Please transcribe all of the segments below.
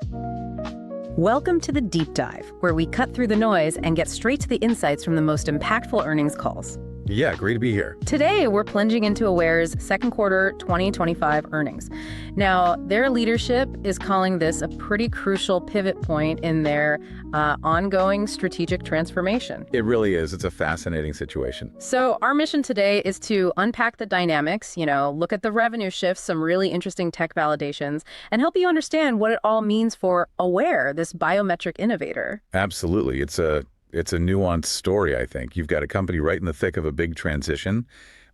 Welcome to the Deep Dive, where we cut through the noise and get straight to the insights from the most impactful earnings calls. Yeah, great to be here. Today, we're plunging into Aware's second quarter 2025 earnings. Now, their leadership is calling this a pretty crucial pivot point in their ongoing strategic transformation. It really is. It's a fascinating situation. So our mission today is to unpack the dynamics, look at the revenue shifts, some really interesting tech validations, and help you understand what it all means for Aware, this biometric innovator. Absolutely. It's a nuanced story, I think. You've got a company right in the thick of a big transition,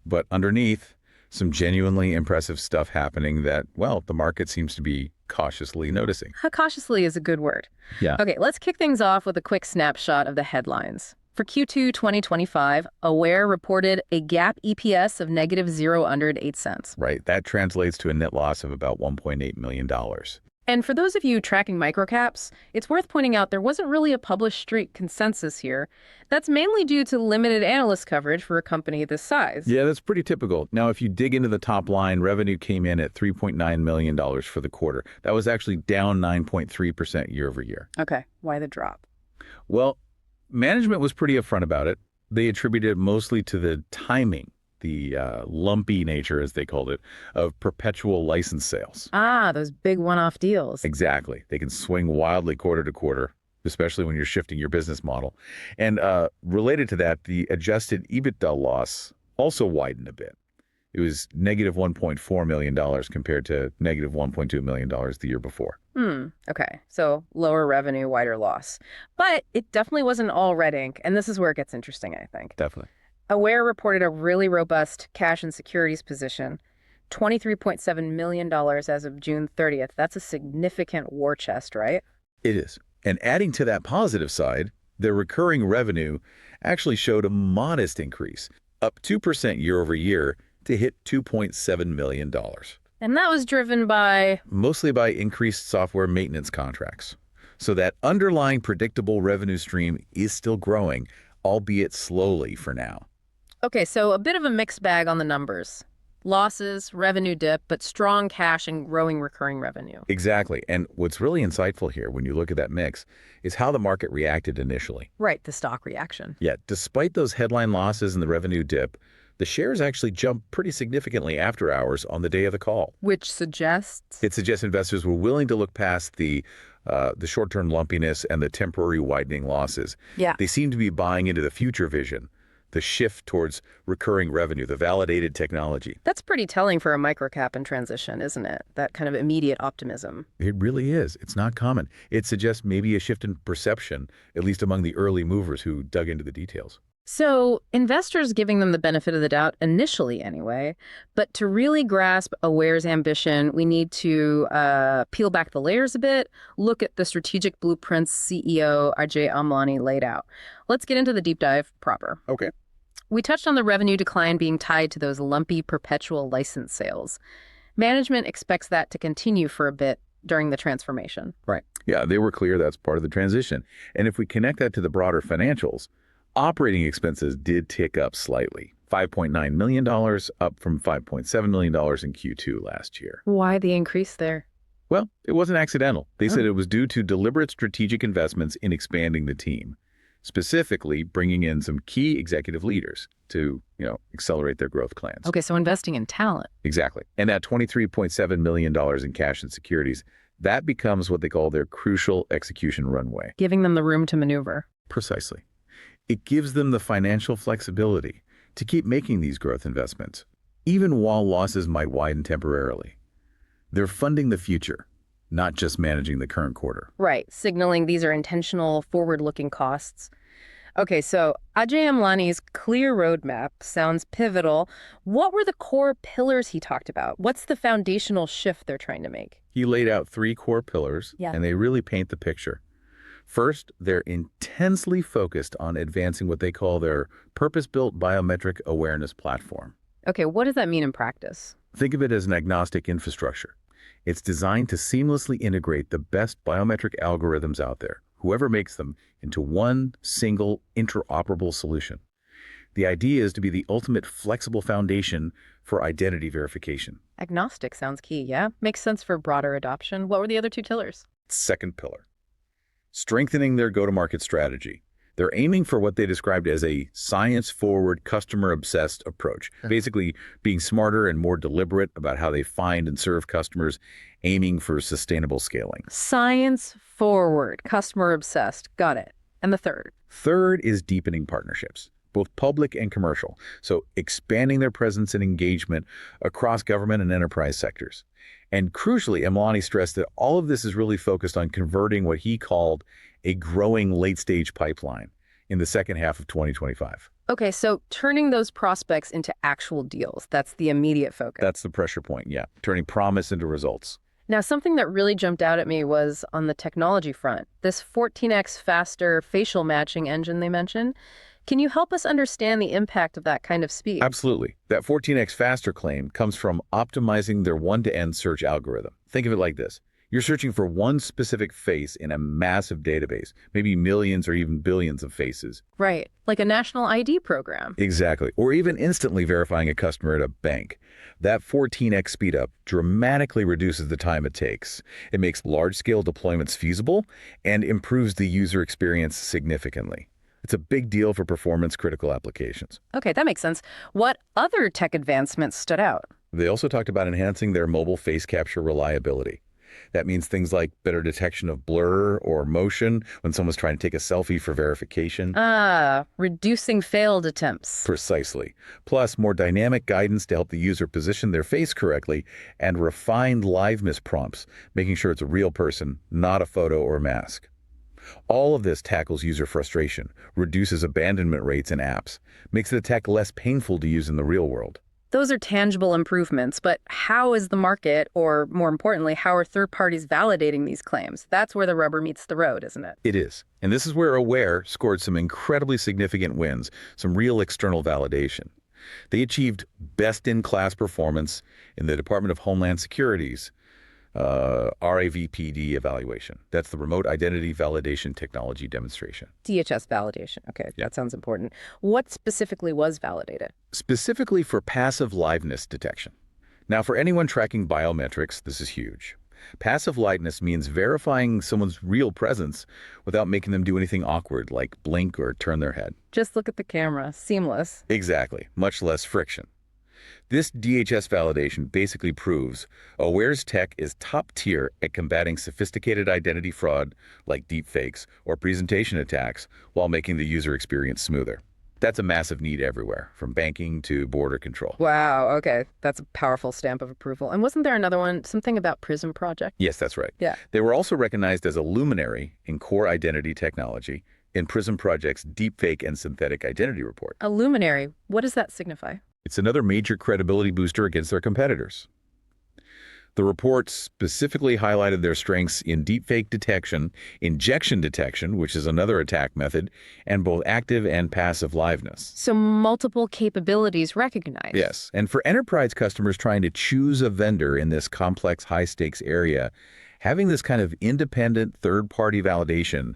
but underneath, some genuinely impressive stuff happening that, well, the market seems to be cautiously noticing. Cautiously is a good word. Yeah. Okay, let's kick things off with a quick snapshot of the headlines. For Q2 2025, Aware reported a GAAP EPS of negative $0.08. Right. That translates to a net loss of about $1.8 million. And for those of you tracking microcaps, it's worth pointing out there wasn't really a published street consensus here. That's mainly due to limited analyst coverage for a company this size. Yeah, that's pretty typical. Now, if you dig into the top line, revenue came in at $3.9 million for the quarter. That was actually down 9.3% year over year. Okay, why the drop? Well, management was pretty upfront about it. They attributed it mostly to the timing, the lumpy nature, as they called it, of perpetual license sales. Ah, those big one-off deals. Exactly. They can swing wildly quarter to quarter, especially when you're shifting your business model. And related to that, the adjusted EBITDA loss also widened a bit. It was negative $1.4 million compared to negative $1.2 million the year before. Okay. So lower revenue, wider loss. But it definitely wasn't all red ink, and this is where it gets interesting, I think. Definitely. Aware reported a really robust cash and securities position, $23.7 million as of June 30th. That's a significant war chest, right? It is. And adding to that positive side, their recurring revenue actually showed a modest increase, up 2% year over year to hit $2.7 million. And that was driven by? Mostly by increased software maintenance contracts. So that underlying predictable revenue stream is still growing, albeit slowly for now. Okay, so a bit of a mixed bag on the numbers. Losses, revenue dip, but strong cash and growing recurring revenue. Exactly. And what's really insightful here when you look at that mix is how the market reacted initially. Right, the stock reaction. Yeah, despite those headline losses and the revenue dip, the shares actually jumped pretty significantly after hours on the day of the call. Which suggests? It suggests investors were willing to look past the short-term lumpiness and the temporary widening losses. Yeah. They seem to be buying into the future vision, the shift towards recurring revenue, the validated technology. That's pretty telling for a microcap in transition, isn't it? That kind of immediate optimism. It really is. It's not common. It suggests maybe a shift in perception, at least among the early movers who dug into the details. So investors giving them the benefit of the doubt initially anyway, but to really grasp Aware's ambition, we need to peel back the layers a bit, look at the strategic blueprints CEO Ajay Amlani laid out. Let's get into the deep dive proper. Okay. We touched on the revenue decline being tied to those lumpy perpetual license sales. Management expects that to continue for a bit during the transformation. Right. Yeah, they were clear that's part of the transition. And if we connect that to the broader financials, operating expenses did tick up slightly, $5.9 million, up from $5.7 million in Q2 last year. Why the increase there? Well, it wasn't accidental. They said it was due to deliberate strategic investments in expanding the team, specifically bringing in some key executive leaders to, accelerate their growth plans. Okay, so investing in talent. Exactly. And that $23.7 million in cash and securities, that becomes what they call their crucial execution runway. Giving them the room to maneuver. Precisely. It gives them the financial flexibility to keep making these growth investments, even while losses might widen temporarily. They're funding the future, not just managing the current quarter. Right, signaling these are intentional, forward-looking costs. Okay, so Ajay Amlani's clear roadmap sounds pivotal. What were the core pillars he talked about? What's the foundational shift they're trying to make? He laid out 3 core pillars, and they really paint the picture. First, they're intensely focused on advancing what they call their purpose-built biometric awareness platform. Okay, what does that mean in practice? Think of it as an agnostic infrastructure. It's designed to seamlessly integrate the best biometric algorithms out there, whoever makes them, into one single interoperable solution. The idea is to be the ultimate flexible foundation for identity verification. Agnostic sounds key, yeah? Makes sense for broader adoption. What were the other 2 pillars? Second pillar, strengthening their go-to-market strategy. They're aiming for what they described as a science-forward, customer-obsessed approach, basically being smarter and more deliberate about how they find and serve customers, aiming for sustainable scaling. Science forward, customer obsessed. Got it. And the third? Third is deepening partnerships, both public and commercial, so expanding their presence and engagement across government and enterprise sectors. And crucially, Amlani stressed that all of this is really focused on converting what he called a growing late-stage pipeline in the second half of 2025. Okay, so turning those prospects into actual deals, that's the immediate focus. That's the pressure point, yeah, turning promise into results. Now, something that really jumped out at me was on the technology front, this 14x faster facial matching engine they mentioned. Can you help us understand the impact of that kind of speed? Absolutely. That 14x faster claim comes from optimizing their one-to-end search algorithm. Think of it like this. You're searching for one specific face in a massive database, maybe millions or even billions of faces. Right, like a national ID program. Exactly. Or even instantly verifying a customer at a bank. That 14x speedup dramatically reduces the time it takes. It makes large-scale deployments feasible and improves the user experience significantly. It's a big deal for performance-critical applications. Okay, that makes sense. What other tech advancements stood out? They also talked about enhancing their mobile face capture reliability. That means things like better detection of blur or motion when someone's trying to take a selfie for verification. Reducing failed attempts. Precisely. Plus, more dynamic guidance to help the user position their face correctly and refined liveness prompts, making sure it's a real person, not a photo or mask. All of this tackles user frustration, reduces abandonment rates in apps, makes the tech less painful to use in the real world. Those are tangible improvements, but how is the market, or more importantly, how are third parties validating these claims? That's where the rubber meets the road, isn't it? It is. And this is where Aware scored some incredibly significant wins, some real external validation. They achieved best-in-class performance in the Department of Homeland Security's RAVPD evaluation. That's the Remote Identity Validation Technology Demonstration. DHS validation. Okay, Yeah. that sounds important. What specifically was validated? Specifically for passive liveness detection. Now, for anyone tracking biometrics, this is huge. Passive liveness means verifying someone's real presence without making them do anything awkward, like blink or turn their head. Just look at the camera. Seamless. Exactly. Much less friction. This DHS validation basically proves Aware's tech is top tier at combating sophisticated identity fraud like deepfakes or presentation attacks while making the user experience smoother. That's a massive need everywhere, from banking to border control. Wow, okay. That's a powerful stamp of approval. And wasn't there another one, something about Prism Project? Yes, that's right. Yeah. They were also recognized as a luminary in core identity technology in Prism Project's Deepfake and Synthetic Identity Report. A luminary. What does that signify? It's another major credibility booster against their competitors. The report specifically highlighted their strengths in deepfake detection, injection detection, which is another attack method, and both active and passive liveness. So multiple capabilities recognized. Yes, and for enterprise customers trying to choose a vendor in this complex, high-stakes area, having this kind of independent third-party validation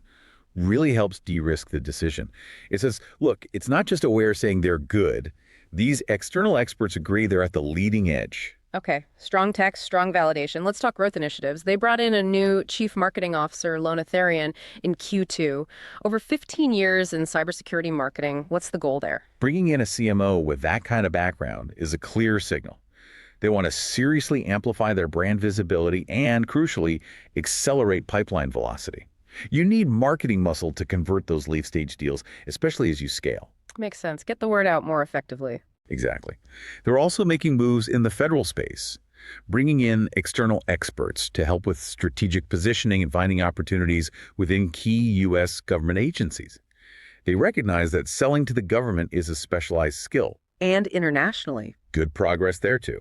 really helps de-risk the decision. It says, look, it's not just Aware saying they're good. These external experts agree they're at the leading edge. Okay, strong tech, strong validation. Let's talk growth initiatives. They brought in a new chief marketing officer, Lona Therian, in Q2. Over 15 years in cybersecurity marketing. What's the goal there? Bringing in a CMO with that kind of background is a clear signal. They want to seriously amplify their brand visibility and, crucially, accelerate pipeline velocity. You need marketing muscle to convert those late-stage deals, especially as you scale. Makes sense. Get the word out more effectively. Exactly. They're also making moves in the federal space, bringing in external experts to help with strategic positioning and finding opportunities within key U.S. government agencies. They recognize that selling to the government is a specialized skill. And internationally. Good progress there, too.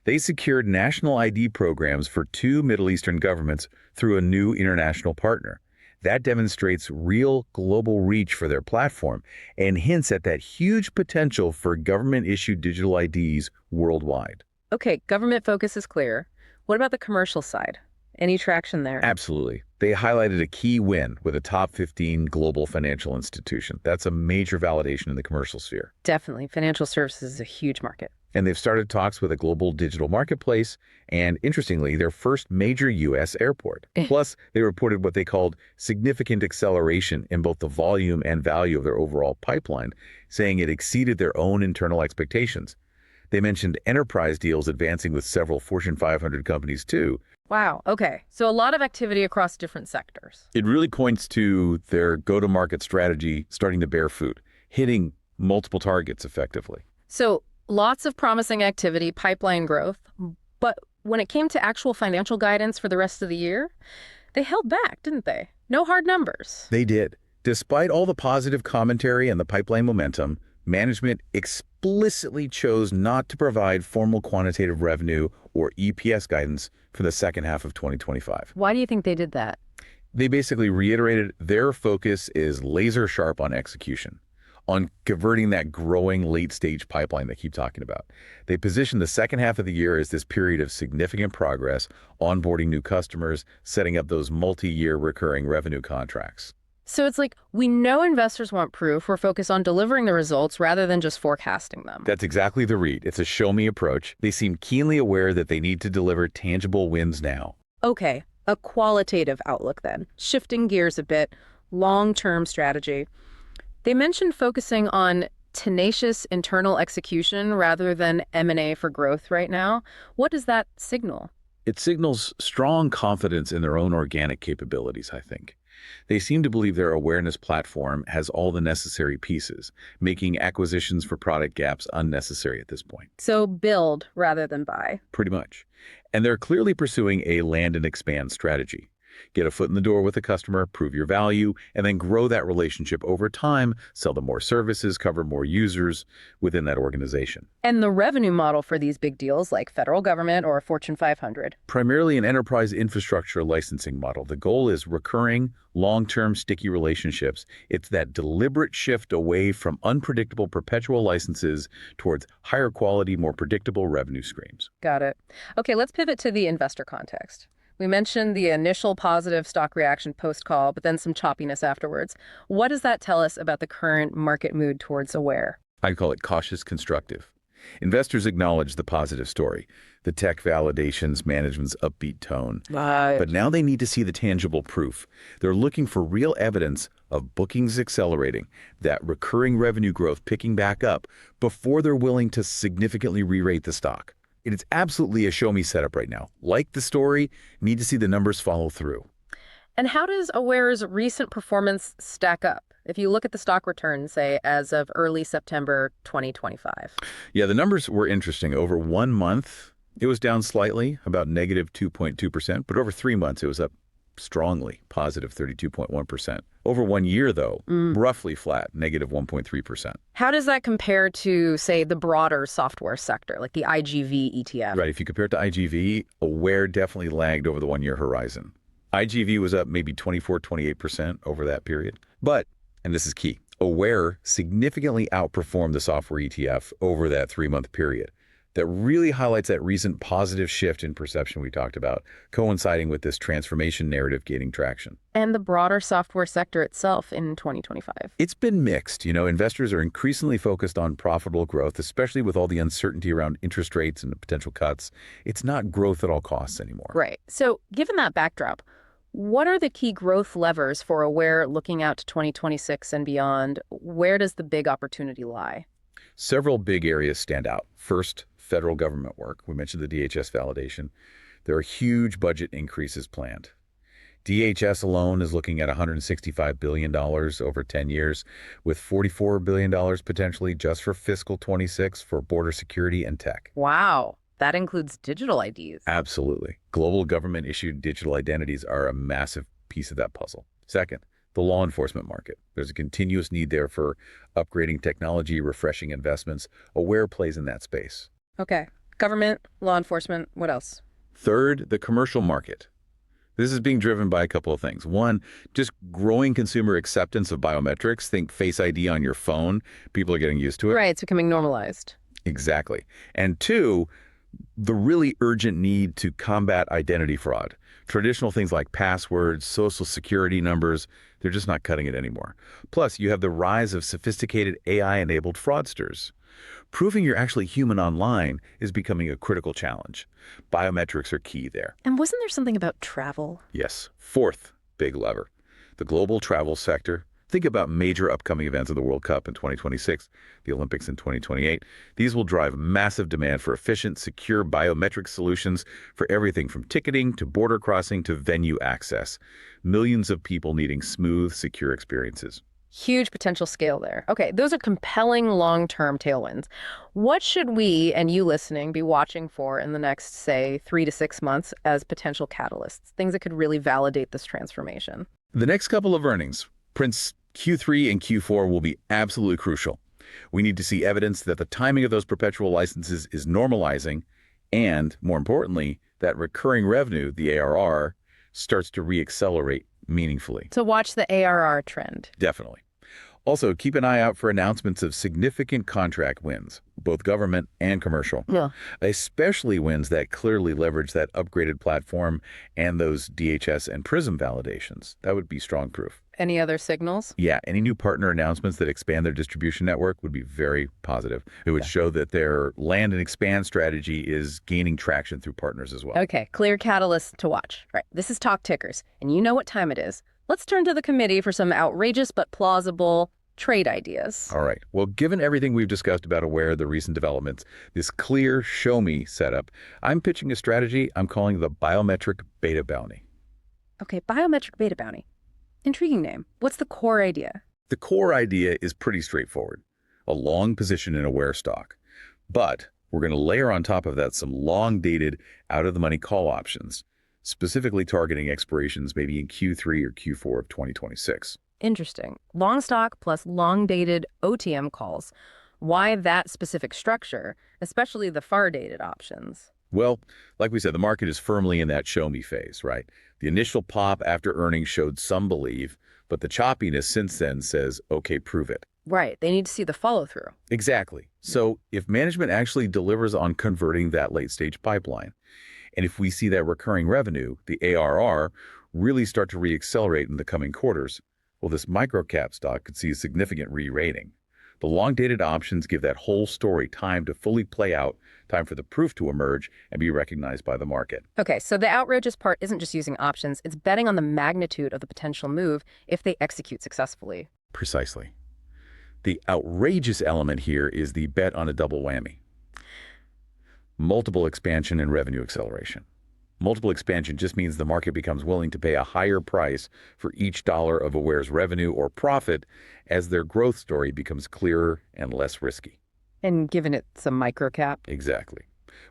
They secured national ID programs for 2 Middle Eastern governments through a new international partner. That demonstrates real global reach for their platform and hints at that huge potential for government-issued digital IDs worldwide. Okay, government focus is clear. What about the commercial side? Any traction there? Absolutely. They highlighted a key win with a top 15 global financial institution. That's a major validation in the commercial sphere. Definitely. Financial services is a huge market. And they've started talks with a global digital marketplace and, interestingly, their first major U.S. airport. Plus, they reported what they called significant acceleration in both the volume and value of their overall pipeline, saying it exceeded their own internal expectations. They mentioned enterprise deals advancing with several Fortune 500 companies, too. Wow. Okay. So a lot of activity across different sectors. It really points to their go-to-market strategy starting to bear fruit, hitting multiple targets effectively. So lots of promising activity, pipeline growth. But when it came to actual financial guidance for the rest of the year, they held back, didn't they? No hard numbers. They did. Despite all the positive commentary and the pipeline momentum, management explicitly chose not to provide formal quantitative revenue or EPS guidance for the second half of 2025. Why do you think they did that? They basically reiterated their focus is laser sharp on execution, on converting that growing late-stage pipeline they keep talking about. They position the second half of the year as this period of significant progress, onboarding new customers, setting up those multi-year recurring revenue contracts. So it's like, we know investors want proof. We're focused on delivering the results rather than just forecasting them. That's exactly the read. It's a show-me approach. They seem keenly aware that they need to deliver tangible wins now. Okay, a qualitative outlook then. Shifting gears a bit, long-term strategy. They mentioned focusing on tenacious internal execution rather than M&A for growth right now. What does that signal? It signals strong confidence in their own organic capabilities, I think. They seem to believe their awareness platform has all the necessary pieces, making acquisitions for product gaps unnecessary at this point. So build rather than buy. Pretty much. And they're clearly pursuing a land and expand strategy. Get a foot in the door with a customer, prove your value, and then grow that relationship over time, sell them more services, cover more users within that organization. And the revenue model for these big deals, like federal government or Fortune 500? Primarily an enterprise infrastructure licensing model. The goal is recurring, long-term, sticky relationships. It's that deliberate shift away from unpredictable perpetual licenses towards higher quality, more predictable revenue streams. Got it. Okay, let's pivot to the investor context. We mentioned the initial positive stock reaction post-call, but then some choppiness afterwards. What does that tell us about the current market mood towards Aware? I'd call it cautious constructive. Investors acknowledge the positive story, the tech validations, management's upbeat tone. But now they need to see the tangible proof. They're looking for real evidence of bookings accelerating, that recurring revenue growth picking back up before they're willing to significantly re-rate the stock. It's absolutely a show-me setup right now. Like the story, need to see the numbers follow through. And how does Aware's recent performance stack up? If you look at the stock return, say, as of early September 2025. Yeah, the numbers were interesting. Over 1 month, it was down slightly, about negative 2.2%, but over 3 months, it was up strongly, positive 32.1%. Over 1 year, though, roughly flat, negative 1.3%. How does that compare to, say, the broader software sector, like the IGV ETF? Right, if you compare it to IGV, Aware definitely lagged over the 1 year horizon. IGV was up maybe 24, 28% over that period. But, and this is key, Aware significantly outperformed the software ETF over that 3-month period. That really highlights that recent positive shift in perception we talked about, coinciding with this transformation narrative gaining traction. And the broader software sector itself in 2025. It's been mixed. Investors are increasingly focused on profitable growth, especially with all the uncertainty around interest rates and the potential cuts. It's not growth at all costs anymore. Right. So given that backdrop, what are the key growth levers for Aware looking out to 2026 and beyond? Where does the big opportunity lie? Several big areas stand out. First, federal government work. We mentioned the DHS validation. There are huge budget increases planned. DHS alone is looking at $165 billion over 10 years, with $44 billion potentially just for fiscal 26 for border security and tech. Wow. That includes digital IDs. Absolutely. Global government-issued digital identities are a massive piece of that puzzle. Second, the law enforcement market. There's a continuous need there for upgrading technology, refreshing investments. Aware plays in that space. Okay. Government, law enforcement, what else? Third, the commercial market. This is being driven by a couple of things. One, just growing consumer acceptance of biometrics. Think Face ID on your phone. People are getting used to it. Right, it's becoming normalized. Exactly. And two, the really urgent need to combat identity fraud. Traditional things like passwords, social security numbers, they're just not cutting it anymore. Plus, you have the rise of sophisticated AI-enabled fraudsters. Proving you're actually human online is becoming a critical challenge. Biometrics are key there. And wasn't there something about travel? Yes, fourth big lever, the global travel sector. Think about major upcoming events of the World Cup in 2026, the Olympics in 2028. These will drive massive demand for efficient, secure biometric solutions for everything from ticketing to border crossing to venue access. Millions of people needing smooth, secure experiences. Huge potential scale there. Okay, those are compelling long-term tailwinds. What should we, and you listening, be watching for in the next, say, 3 to 6 months as potential catalysts, things that could really validate this transformation? The next couple of earnings, prints Q3 and Q4, will be absolutely crucial. We need to see evidence that the timing of those perpetual licenses is normalizing and, more importantly, that recurring revenue, the ARR, starts to reaccelerate meaningfully. So watch the ARR trend. Definitely. Also, keep an eye out for announcements of significant contract wins, both government and commercial, Yeah. especially wins that clearly leverage that upgraded platform and those DHS and PRISM validations. That would be strong proof. Any other signals? Yeah, any new partner announcements that expand their distribution network would be very positive. It would show that their land and expand strategy is gaining traction through partners as well. Okay, clear catalysts to watch. Right, this is Talk Tickers, and you know what time it is. Let's turn to the committee for some outrageous but plausible trade ideas. All right. Well, given everything we've discussed about Aware, the recent developments, this clear show me setup, I'm pitching a strategy I'm calling the Biometric Beta Bounty. Okay, Biometric Beta Bounty. Intriguing name. What's the core idea? The core idea is pretty straightforward. A long position in Aware stock. But we're going to layer on top of that some long-dated, out-of-the-money call options, specifically targeting expirations maybe in Q3 or Q4 of 2026. Interesting. Long stock plus long-dated OTM calls. Why that specific structure, especially the far-dated options? Well, like we said, the market is firmly in that show me phase, right? The initial pop after earnings showed some belief, but the choppiness since then says, okay, prove it. Right. They need to see the follow-through. Exactly. So if management actually delivers on converting that late-stage pipeline, and if we see that recurring revenue, the ARR, really start to reaccelerate in the coming quarters, well, this microcap stock could see a significant re-rating. The long-dated options give that whole story time to fully play out, time for the proof to emerge and be recognized by the market. Okay, so the outrageous part isn't just using options, it's betting on the magnitude of the potential move if they execute successfully. Precisely. The outrageous element here is the bet on a double whammy. Multiple expansion and revenue acceleration. Multiple expansion just means the market becomes willing to pay a higher price for each dollar of Aware's revenue or profit as their growth story becomes clearer and less risky. And given it's a microcap? Exactly.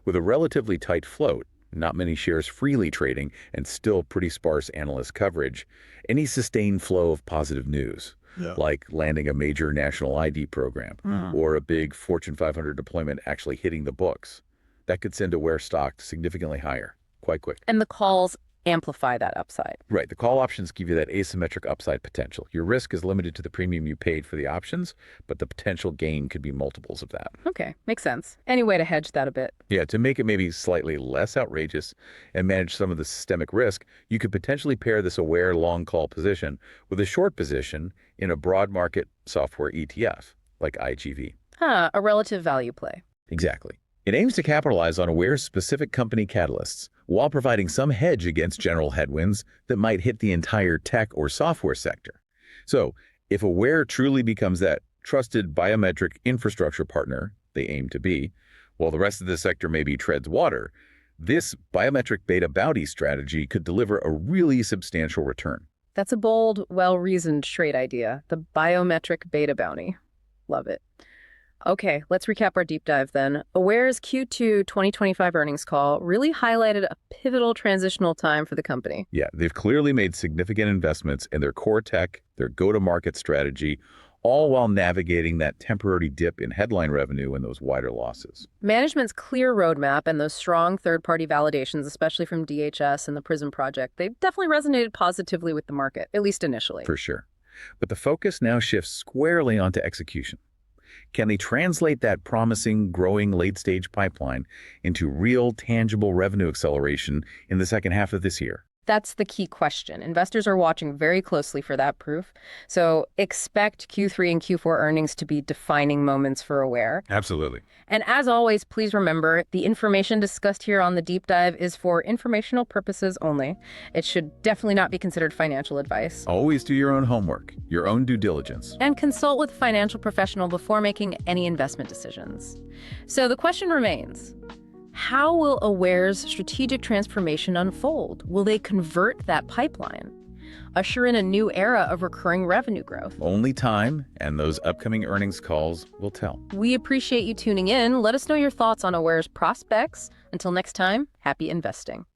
With a relatively tight float, not many shares freely trading, and still pretty sparse analyst coverage, any sustained flow of positive news, like landing a major national ID program or a big Fortune 500 deployment actually hitting the books, that could send Aware stock significantly higher. Quite quick. And the calls amplify that upside. Right. The call options give you that asymmetric upside potential. Your risk is limited to the premium you paid for the options, but the potential gain could be multiples of that. Okay, makes sense. Any way to hedge that a bit? Yeah, to make it maybe slightly less outrageous and manage some of the systemic risk, you could potentially pair this Aware long call position with a short position in a broad market software ETF, like IGV. A relative value play. Exactly. It aims to capitalize on Aware's specific company catalysts while providing some hedge against general headwinds that might hit the entire tech or software sector. So, if Aware truly becomes that trusted biometric infrastructure partner they aim to be, while the rest of the sector maybe treads water, this biometric beta bounty strategy could deliver a really substantial return. That's a bold, well-reasoned trade idea. The biometric beta bounty. Love it. Okay, let's recap our deep dive then. Aware's Q2 2025 earnings call really highlighted a pivotal transitional time for the company. Yeah, they've clearly made significant investments in their core tech, their go-to-market strategy, all while navigating that temporary dip in headline revenue and those wider losses. Management's clear roadmap and those strong third-party validations, especially from DHS and the PRISM project, they've definitely resonated positively with the market, at least initially. For sure. But the focus now shifts squarely onto execution. Can they translate that promising, growing late-stage pipeline into real, tangible revenue acceleration in the second half of this year? That's the key question. Investors are watching very closely for that proof. So expect Q3 and Q4 earnings to be defining moments for Aware. Absolutely. And as always, please remember the information discussed here on the deep dive is for informational purposes only. It should definitely not be considered financial advice. Always do your own homework, your own due diligence. And consult with a financial professional before making any investment decisions. So the question remains, how will Aware's strategic transformation unfold? Will they convert that pipeline? Usher in a new era of recurring revenue growth? Only time and those upcoming earnings calls will tell. We appreciate you tuning in. Let us know your thoughts on Aware's prospects. Until next time, happy investing.